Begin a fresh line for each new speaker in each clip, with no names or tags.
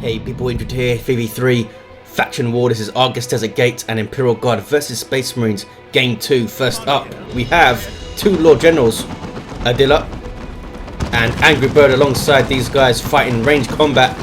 Hey people, Inquisitor here, 3v3, Faction War. This is Argus Desert Gate and Imperial Guard versus Space Marines, Game 2. First up, we have two Lord Generals, Adila and Angry Bird, alongside these guys fighting range combat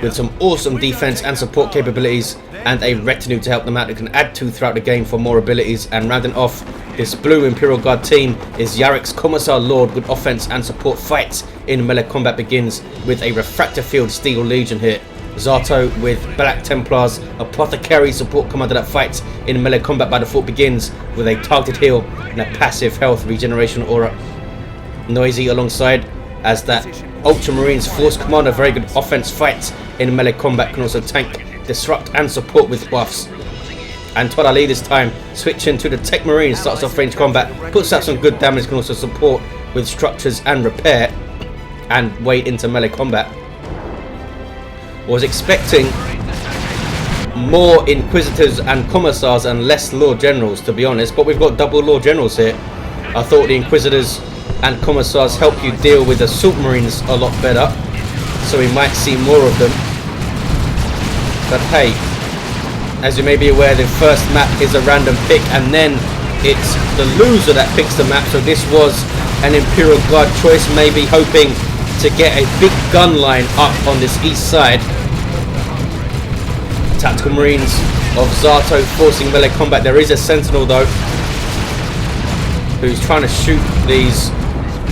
with some awesome defense and support capabilities, and a retinue to help them out that can add to throughout the game for more abilities. And rounding off this blue Imperial Guard team is Yarrick's Commissar Lord with offense and support. Fights in melee combat begins with a Refractor Field Steel Legion here. Zato with Black Templars, Apothecary support commander that fights in melee combat by default begins with a targeted heal and a passive health regeneration aura. Noisy alongside as that Ultramarines Force Commander, very good offense, fights in melee combat, can also tank, disrupt and support with buffs. And Toilailee this time switching to the Techmarine, starts off range combat, puts out some good damage, can also support with structures and repair and wade into melee combat. Was expecting more Inquisitors and Commissars and less Lord Generals, to be honest, but we've got double Lord Generals here. I thought the Inquisitors and Commissars help you deal with Assault Marines a lot better, so we might see more of them. But hey, as you may be aware, the first map is a random pick and then it's the loser that picks the map, so this was an Imperial Guard choice, maybe hoping to get a big gun line up on this east side. Tactical Marines of Zato forcing melee combat. There is a Sentinel though, who's trying to shoot these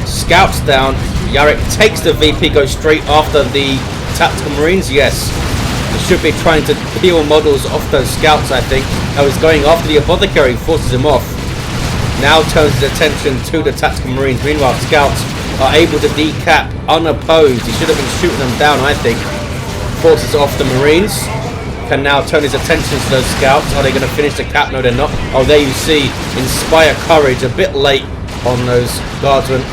scouts down. Yarrick takes the VP, goes straight after the Tactical Marines. Yes, he should be trying to peel models off those scouts, I think. I was going after the Apothecary, forces him off. Now turns his attention to the Tactical Marines. Meanwhile, scouts are able to decap unopposed. He should have been shooting them down, I think. Forces off the Marines. Can now turn his attention to those scouts. Are they going to finish the cap? No, they're not. Oh, there you see, Inspire Courage, a bit late on those guardsmen.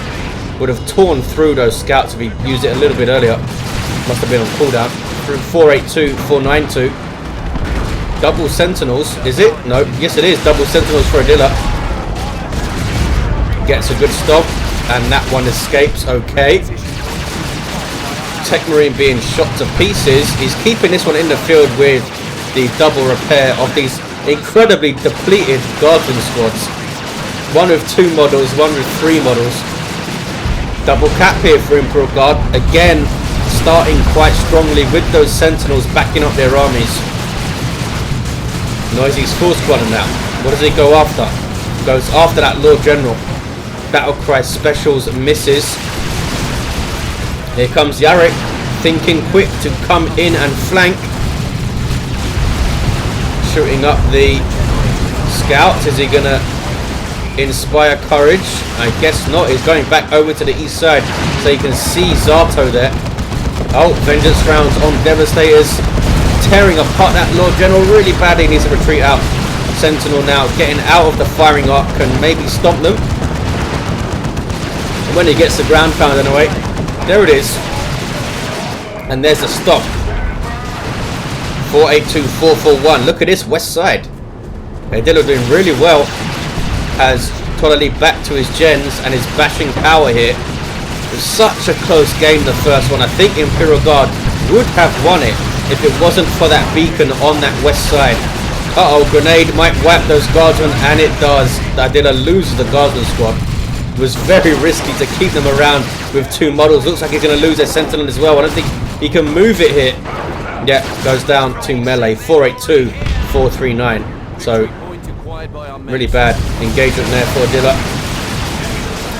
Would have torn through those scouts if he used it a little bit earlier. Must have been on cooldown. Through 482, 492. Double Sentinels, is it? No, yes it is. Double Sentinels for Adila. Gets a good stop, and that one escapes. Okay. Techmarine being shot to pieces. He's keeping this one in the field with the double repair of these incredibly depleted Guardsman squads. One with 2 models, one with 3 models. Double cap here for Imperial Guard. Again, starting quite strongly with those Sentinels backing up their armies. Noisy's Force Squadron now. What does he go after? Goes after that Lord General. Battlecry Specials misses. Here comes Yarrick, thinking quick to come in and flank. Shooting up the scouts. Is he going to inspire courage? I guess not. He's going back over to the east side so you can see Zato there. Oh, Vengeance rounds on Devastators. Tearing apart that Lord General really badly. Needs to retreat out. Sentinel now getting out of the firing arc. Can maybe stop them. And when he gets the ground pound anyway. There it is. And there's a stop. 482, 441. Look at this west side. Adila doing really well. Has Toilailee back to his gens and is bashing power here. It was such a close game, the first one. I think Imperial Guard would have won it if it wasn't for that beacon on that west side. Uh-oh, grenade might wipe those guardsmen, and it does. Adila loses the guardsman squad. It was very risky to keep them around with 2 models. Looks like he's going to lose a Sentinel as well. I don't think he can move it here. Yeah, goes down to melee. 482, 439. So, really bad engagement there for Adila.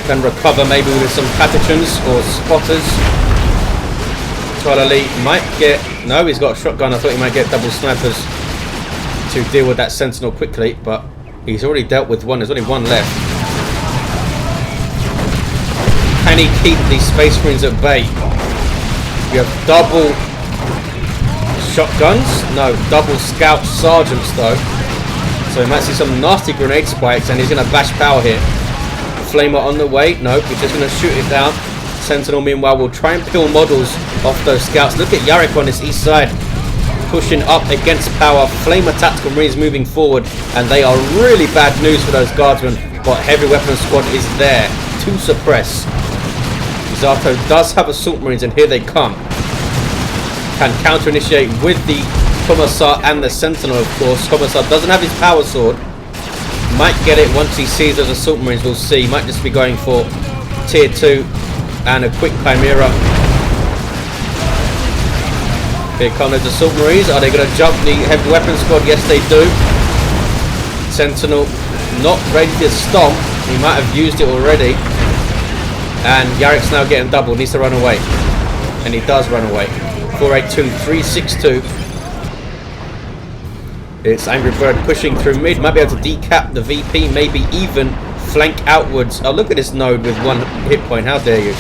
Can recover maybe with some Pathogens or Spotters. Toilailee might get... No, he's got a shotgun. I thought he might get double snipers to deal with that Sentinel quickly. But he's already dealt with one. There's only one left. Can he keep these Space Marines at bay? You have double shotguns. No, double Scout Sergeants though. So we might see some nasty grenade spikes, and he's going to bash power here. Flamer on the way. No, he's just going to shoot it down. Sentinel meanwhile will try and peel models off those scouts. Look at Yarrick on this east side. Pushing up against power. Flamer Tactical Marines moving forward, and they are really bad news for those guardsmen. But Heavy Weapons Squad is there to suppress. Zato does have Assault Marines, and here they come. Can counter-initiate with the Commissar and the Sentinel, of course. Commissar doesn't have his power sword. Might get it once he sees those Assault Marines, we'll see. Might just be going for tier 2 and a quick Chimera. Here come those Assault Marines. Are they going to jump the heavy weapon squad? Yes, they do. Sentinel not ready to stomp. He might have used it already. And Yarrick's now getting doubled. Needs to run away. And he does run away. 482, 362. It's Angry Bird pushing through mid. Might be able to decap the VP. Maybe even flank outwards. Oh, look at this node with 1 hit point. How dare you.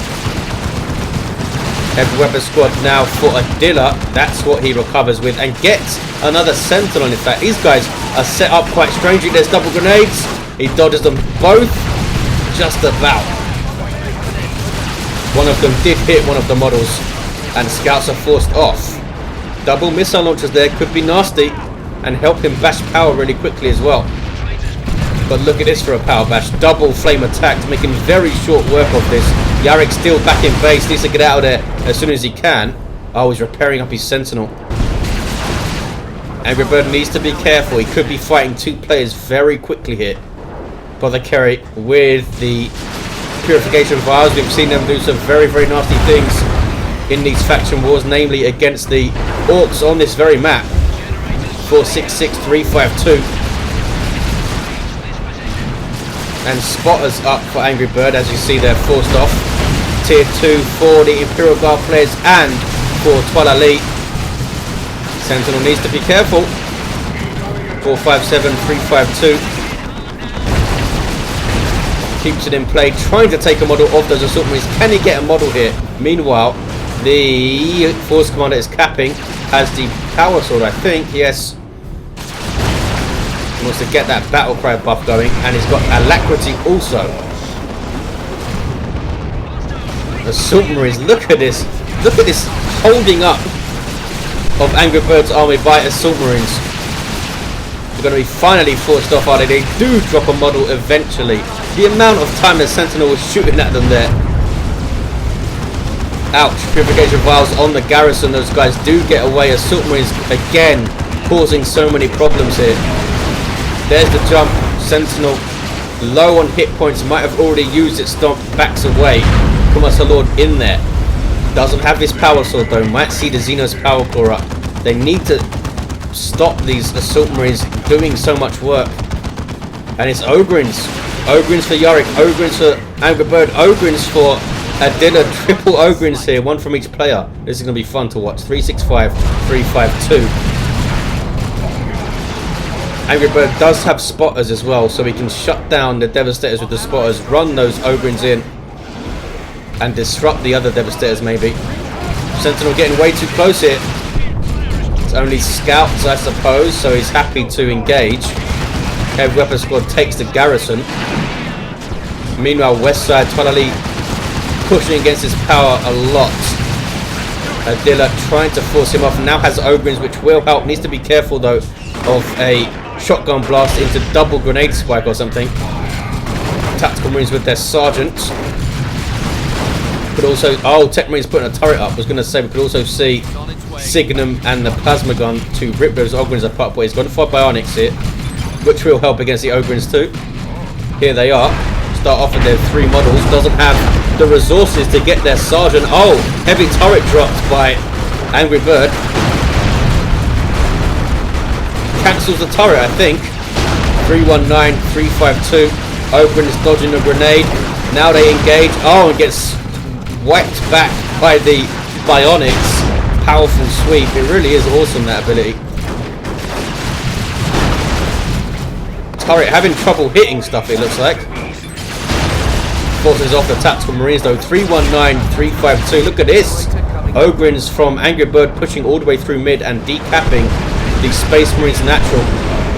Heavy weapon squad now for Adila. That's what he recovers with. And gets another Sentinel. In fact, these guys are set up quite strangely. There's double grenades. He dodges them both. Just about. One of them did hit one of the models. And scouts are forced off. Double missile launchers there. Could be nasty. And help him bash power really quickly as well. But look at this for a power bash. Double flame attacks, making very short work of this. Yarrick still back in base. Needs to get out of there as soon as he can. Oh, he's repairing up his Sentinel. Angry Bird needs to be careful. He could be fighting 2 players very quickly here. Apothecary with the Purification Vials. We've seen them do some very, very nasty things in these faction wars, namely against the Orcs on this very map. 466, 352. And spotters up for Angry Bird, as you see they're forced off. Tier 2 for the Imperial Guard players and for Toilailee. Sentinel needs to be careful. 457, 352. Keeps it in play, trying to take a model off those Assault Marines. Can he get a model here? Meanwhile, the Force Commander is capping. Has the power sword, I think. Yes. He wants to get that battle cry buff going, and he's got alacrity also. Assault Marines, look at this. Look at this holding up of Angry Bird's army by Assault Marines. They're going to be finally forced off, are they? They do drop a model eventually. The amount of time the Sentinel was shooting at them there. Ouch. Purification Vials on the garrison. Those guys do get away. Assault Marines again causing so many problems here. There's the jump. Sentinel low on hit points. Might have already used it. Stomp. Backs away. Commissar Lord in there. Doesn't have his power sword though. Might see the Xenos power core up. They need to stop these Assault Marines doing so much work. And it's Ogrins. Ogrins for Yarrick. Ogrins for Angry Bird. Ogrins for Adila. Triple Ogrins here. 1 from each player. This is going to be fun to watch. 365, 352. Angry Bird does have spotters as well, so he can shut down the Devastators with the spotters, run those Ogrins in, and disrupt the other Devastators maybe. Sentinel getting way too close here. It's only scouts, I suppose, so he's happy to engage. Heavy Weapon Squad takes the garrison. Meanwhile, west side, Toilailee pushing against his power a lot. Adila trying to force him off. Now has Ogrins, which will help. Needs to be careful though of a shotgun blast into double grenade spike or something. Tactical Marines with their sergeants. Could also, oh, Techmarine's putting a turret up. I was going to say we could also see Signum and the plasma gun to rip those Ogrins apart, but he's got 4 bionics here, which will help against the Ogrins too. Here they are. Start off with their 3 models. Doesn't have the resources to get their sergeant. Oh, heavy turret dropped by Angry Bird. Cancels the turret, I think. 319, 352. Ogrins dodging the grenade. Now they engage. Oh, and gets whacked back by the bionics. Powerful sweep. It really is awesome, that ability. Turret having trouble hitting stuff, it looks like. Forces off the Tactical Marines though. 319, 352. Look at this. Ogrins from Angry Bird pushing all the way through mid and decapping the Space Marines natural.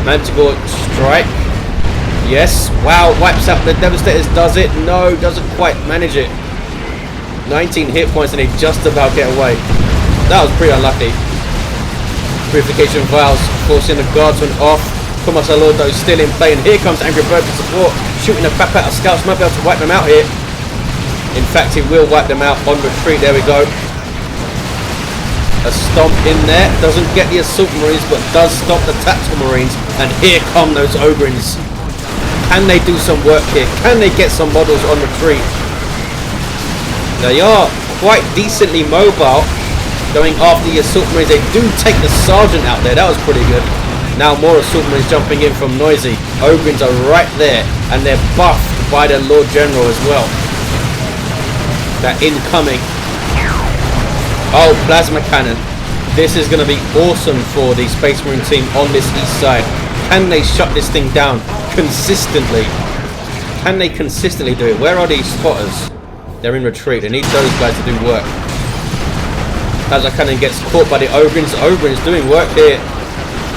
Manticore strike. Yes. Wow. Wipes out the Devastators. Does it? No. Doesn't quite manage it. 19 hit points and they just about get away. That was pretty unlucky. Purification Vials forcing the Guardsmen off. Commissar Lord though still in play, and here comes Angry Bird to support. Shooting the crap out of scouts. Might be able to wipe them out here. In fact, he will wipe them out on retreat. There we go. A stomp in there. Doesn't get the assault marines, but does stop the tactical marines. And here come those Ogrins. Can they do some work here? Can they get some models on retreat? They are quite decently mobile, going after the assault marines. They do take the sergeant out there. That was pretty good. Now more assault marines jumping in from Noisy. Ogrins are right there, and they're buffed by the Lord General as well. That incoming. Oh, plasma cannon. This is going to be awesome for the Space Marine team on this east side. Can they shut this thing down consistently? Can they consistently do it? Where are these spotters? They're in retreat. They need those guys to do work. Plasma cannon gets caught by the Ogrins. Ogrins doing work here.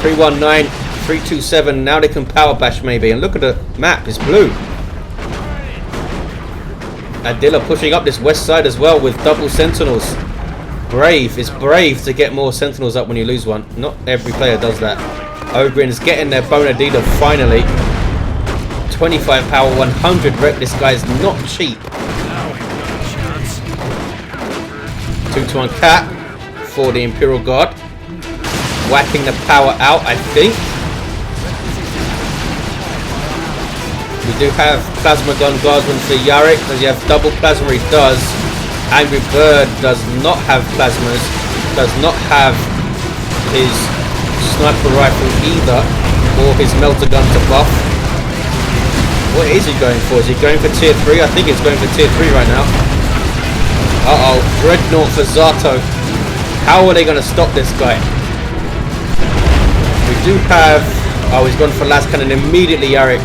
319, 327. Now they can power bash maybe. And look at the map. It's blue. Adila pushing up this west side as well with double sentinels. Brave. It's brave to get more sentinels up when you lose one. Not every player does that. Ogrins getting their Bonadilla finally. 25 power, 100 rep. This guy's not cheap. 2-to-1 cap for the Imperial Guard. Whacking the power out, I think. We do have plasma gun guardsmen for Yarrick, because you have double plasma. He does. Angry Bird does not have plasmas. Does not have his sniper rifle either, or his melter gun to buff. What is he going for? Is he going for tier 3? I think he's going for tier 3 right now. Uh-oh, Dreadnought for Zato. How are they going to stop this guy? We do have... Oh, he's gone for last cannon immediately, Yarrick.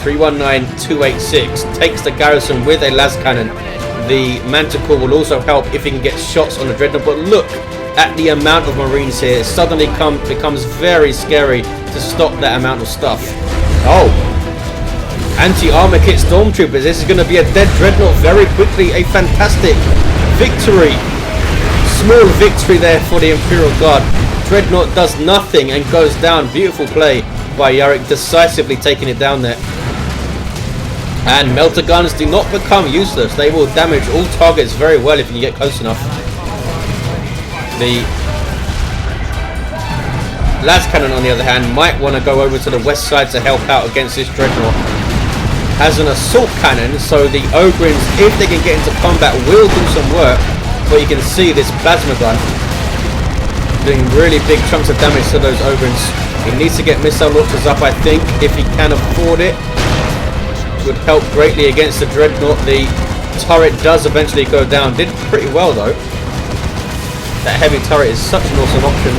319-286 takes the garrison with a las cannon. The Manticore will also help if he can get shots on the Dreadnought, but look at the amount of marines here. It suddenly becomes very scary to stop that amount of stuff. Oh, anti-armor kit stormtroopers. This is going to be a dead Dreadnought very quickly. A fantastic victory. Small victory there for the Imperial Guard. Dreadnought does nothing and goes down. Beautiful play by Yarrick, decisively taking it down there. And melter guns do not become useless. They will damage all targets very well if you get close enough. The las cannon, on the other hand, might want to go over to the west side to help out against this Dreadnought. Has an assault cannon, so the Ogrins, if they can get into combat, will do some work. But you can see this plasma gun doing really big chunks of damage to those Ogrins. He needs to get missile launchers up, I think, if he can afford it. Would help greatly against the Dreadnought. The turret does eventually go down. Did pretty well though. That heavy turret is such an awesome option.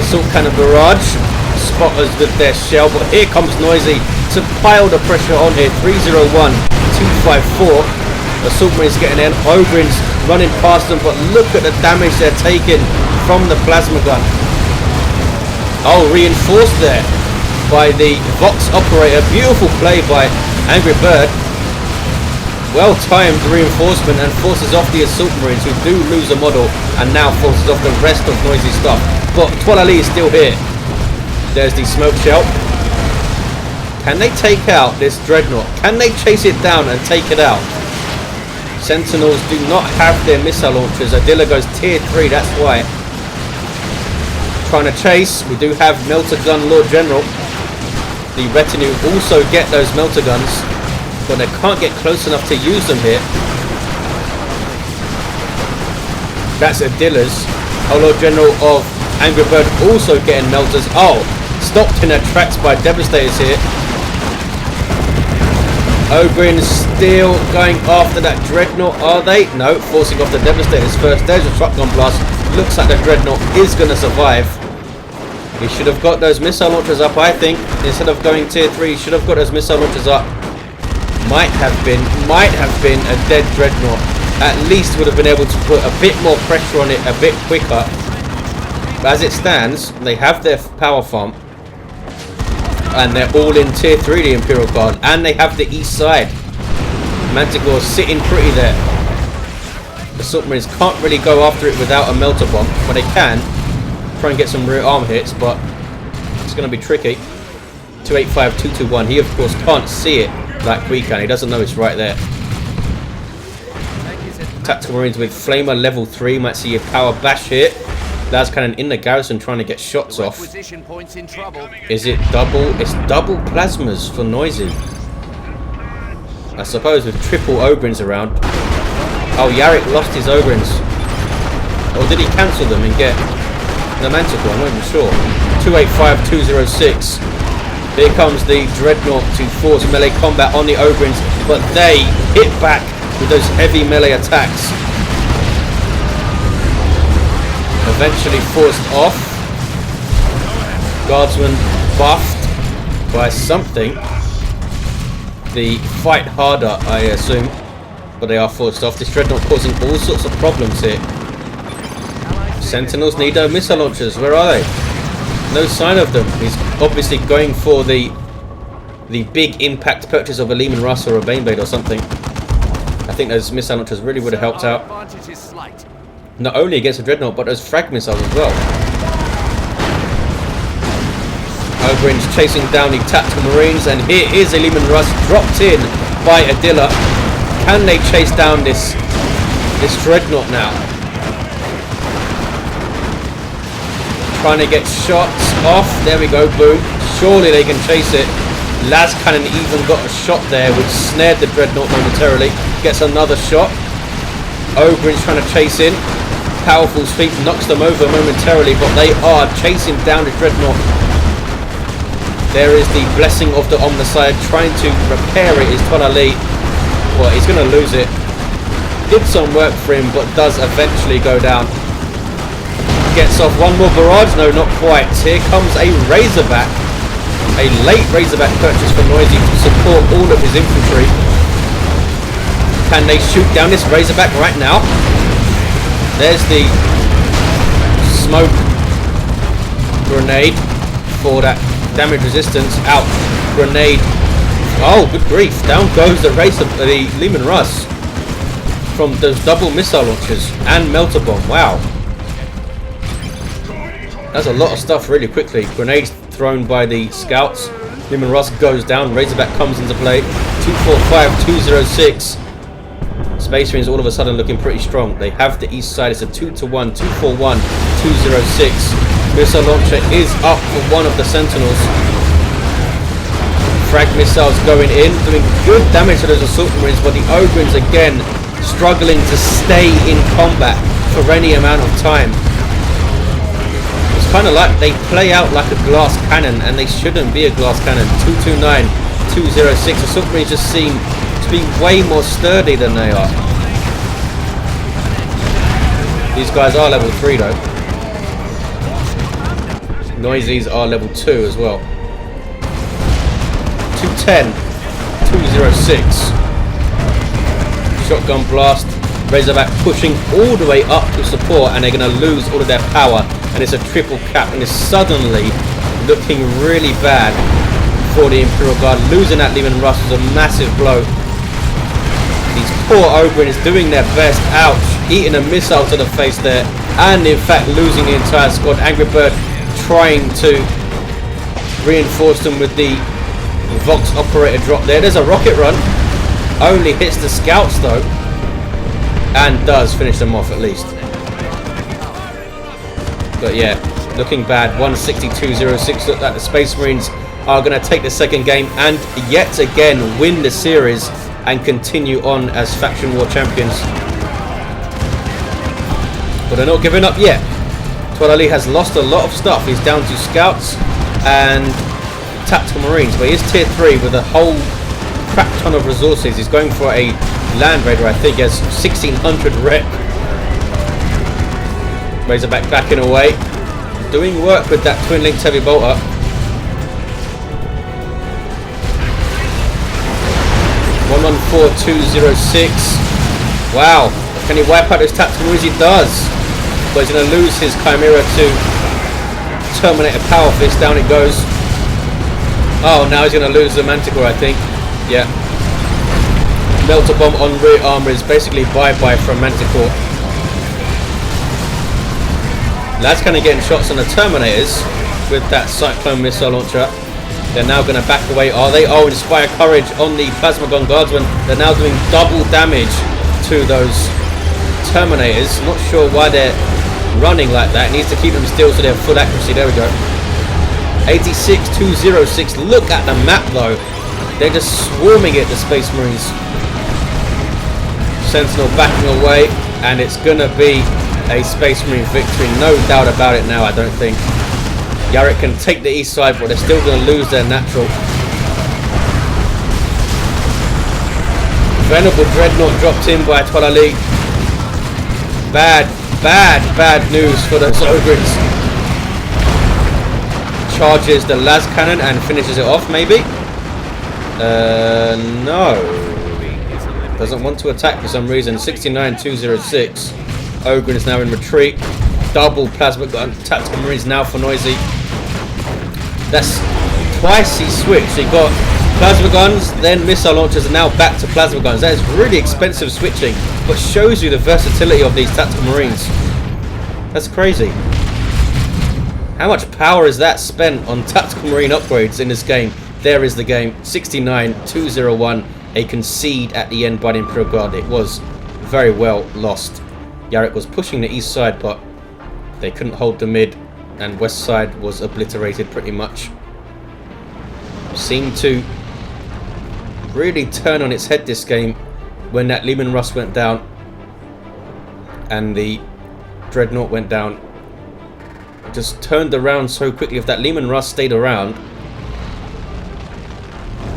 Assault cannon barrage. Spotters with their shell, but here comes Noisy to pile the pressure on here. 301-254. Assault marines getting in. Ogrins running past them, but look at the damage they're taking from the plasma gun. Oh, reinforced there by the Vox operator. Beautiful play by Angry Bird. Well timed reinforcement, and forces off the assault marines, who do lose a model, and now forces off the rest of Noisy stuff. But Toilailee is still here. There's the smoke shell. Can they take out this Dreadnought? Can they chase it down and take it out? Sentinels do not have their missile launchers. Adila goes tier 3, that's why. Trying to chase. We do have melter gun Lord General. The retinue also get those melter guns, but they can't get close enough to use them here. That's Adila's. Oh, Lord General of Angry Bird also getting melters. Oh, stopped in their tracks by Devastators here. Ogrins still going after that Dreadnought, are they? No, forcing off the Devastators first. There's a shotgun blast. Looks like the Dreadnought is going to survive. He should have got those missile launchers up, I think. Instead of going tier 3, he should have got those missile launchers up. Might have been a dead Dreadnought. At least would have been able to put a bit more pressure on it a bit quicker. But as it stands, they have their power farm. And they're all in tier 3, the Imperial Guard. And they have the east side. Manticore sitting pretty there. The Assault Marines can't really go after it without a melter bomb. But they can try and get some rear arm hits, but it's going to be tricky. 285-221. He of course can't see it like we can. He doesn't know it's right there. Tactical Marines with Flamer level 3. Might see a power bash hit. Las Cannon in the garrison trying to get shots off. Is it double? It's double plasmas for Noisy. I suppose with triple Ogrins around. Oh, Yarrick lost his Ogrins. Or did he cancel them and get the Manticore? I'm not even sure. 285-206. Here comes the Dreadnought to force melee combat on the Ogrins, but they hit back with those heavy melee attacks. Eventually forced off. Guardsman buffed by something. The fight harder, I assume, but they are forced off. This Dreadnought causing all sorts of problems here. Sentinels need missile launchers. Where are they? No sign of them. He's obviously going for the big impact purchase of a Lehman Russ or a Baneblade or something. I think those missile launchers really would have helped out. Not only against the Dreadnought, but those frag missiles as well. Ogrins chasing down the Tactical Marines, and here is a Lehman Russ dropped in by Adila. Can they chase down this Dreadnought now? Trying to get shots off. There we go, boom. Surely they can chase it. Las Cannon even got a shot there, which snared the Dreadnought momentarily. Gets another shot. Ogrins trying to chase in. Powerful sweep knocks them over momentarily, but they are chasing down the Dreadnought. There is the blessing of the Omnicide. Trying to repair it is Toilailee. Well, he's going to lose it. Did some work for him, but does eventually go down. Gets off one more barrage. No, not quite. Here comes a Razorback. A late Razorback purchase for Noisy to support all of his infantry. Can they shoot down this Razorback right now? There's the smoke grenade for that damage resistance. Out. Grenade. Oh, good grief. Down goes the Lehman Russ from those double missile launchers and Melter Bomb. Wow. That's a lot of stuff really quickly. Grenades thrown by the scouts. Lehman Russ goes down. Razorback comes into play. 245-206. Space Marines all of a sudden looking pretty strong. They have the east side. It's a 2-1, 241-206. Missile launcher is up for one of the Sentinels. Frag missiles going in, doing good damage to those Assault Marines, but the Ogrins again struggling to stay in combat for any amount of time. It's kind of like they play out like a glass cannon, and they shouldn't be a glass cannon. 229-206. Assault Marines just seem to be way more sturdy than they are. These guys are level 3 though. Noisies are level 2 as well. 210-206. Shotgun blast. Razorback pushing all the way up to support, and they're going to lose all of their power, and it's a triple cap, and it's suddenly looking really bad for the Imperial Guard. Losing that Lehman Russ was a massive blow. These poor Ogrins doing their best. Ouch. Eating a missile to the face there, and in fact losing the entire squad. Angry Bird trying to reinforce them with the Vox operator drop there. There's a rocket run. Only hits the scouts though, and does finish them off at least. But yeah, looking bad. 162-06. Looked like the Space Marines are going to take the second game and yet again win the series and continue on as faction war champions. But they're not giving up yet. Toilailee has lost a lot of stuff. He's down to scouts and Tactical Marines, but he is tier 3 with a whole crap ton of resources. He's going for a Land Raider, I think. He has 1600 rep. Razorback backing away. Doing work with that twin linked heavy bolter. (114-206). Wow. Can he wipe out his Tactical Marines? He does. But he's going to lose his Chimera to Terminator Power Fist. Down it goes. Oh, now he's going to lose the Manticore, I think. Yeah. Melter Bomb on rear armor is basically bye-bye from Manticore. Lads kind of getting shots on the Terminators with that Cyclone missile launcher. They're now going to back away. Are they? Oh, Inspire Courage on the Plasma Gun Guardsman. They're now doing double damage to those Terminators. Not sure why they're running like that. It needs to keep them still so they have full accuracy. There we go. 86-206. Look at the map though. They're just swarming it, the Space Marines. Sentinel backing away, and it's gonna be a Space Marine victory, no doubt about it now. I don't think Yarrick can take the east side, but they're still gonna lose their natural. Venerable Dreadnought dropped in by Toilailee. Bad news for those Ogrins. Charges the las cannon and finishes it off, maybe? No. Doesn't want to attack for some reason. 69-206. Ogren is now in retreat. Double plasma gun. Tactical Marines now for Noisy. That's twice he switched. He got plasma guns, then missile launchers, and now back to plasma guns. That is really expensive switching, but shows you the versatility of these Tactical Marines. That's crazy. How much power is that spent on Tactical Marine upgrades in this game? There is the game. 69-201. A concede at the end by the Imperial Guard. It was very well lost. Yarrick was pushing the east side, but they couldn't hold the mid, and west side was obliterated pretty much. Seemed to really turn on its head this game when that Leman Russ went down and the Dreadnought went down. It just turned around so quickly. If that Leman Russ stayed around,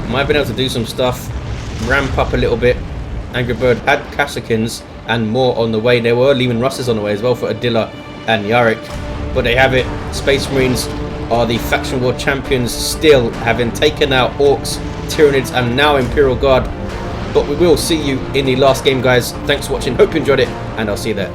might have been able to do some stuff, ramp up a little bit. Angry Bird had Cassakins and more on the way. There were Leman Russes on the way as well for Adila and Yarrick, but they have it. Space Marines are the faction war champions still, having taken out Orcs, Tyranids, and now Imperial Guard. But we will see you in the last game, guys. Thanks for watching, hope you enjoyed it, and I'll see you there.